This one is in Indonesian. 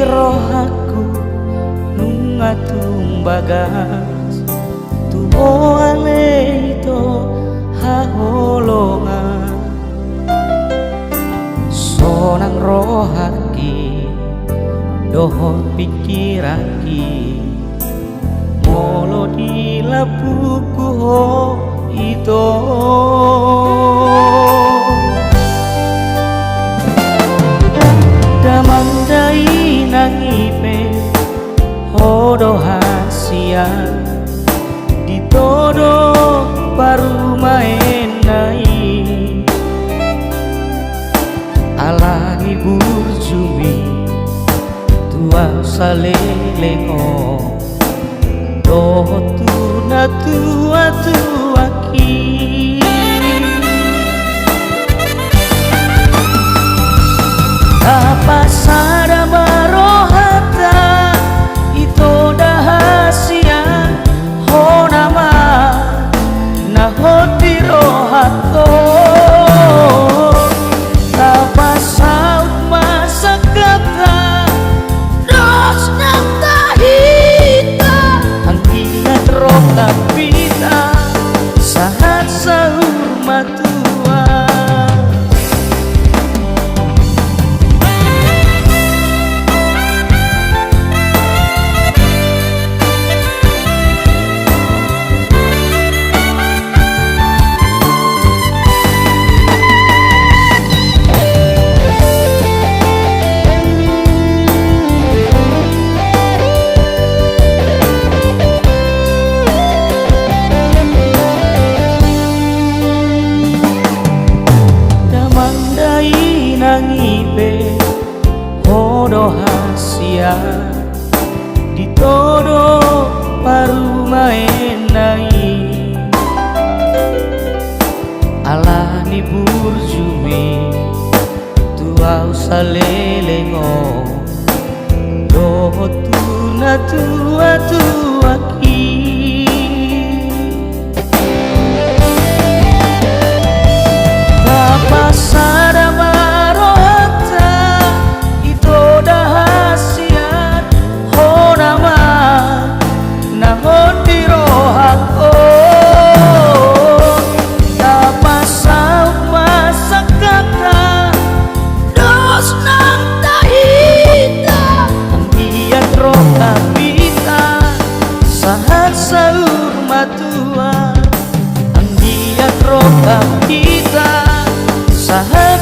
rohaku nungatung bagas tuho aleito haholongan sonang rohaki doho pikiraki molo di lapuku ho ito damandai nangipe hodo hasia ditodo baru maenai alani burjumi tua salelengo doho tuna tua tuaki apa sada marohata ito dahasia ho nama na hoti rohato apa saut masakata dos nantahita angkinat roka pita sahat sahurmatua nangipe hodo hasia ditodo baru maenai alani burjumi tua salelengo doho tuna tua tuaki apa sada sahat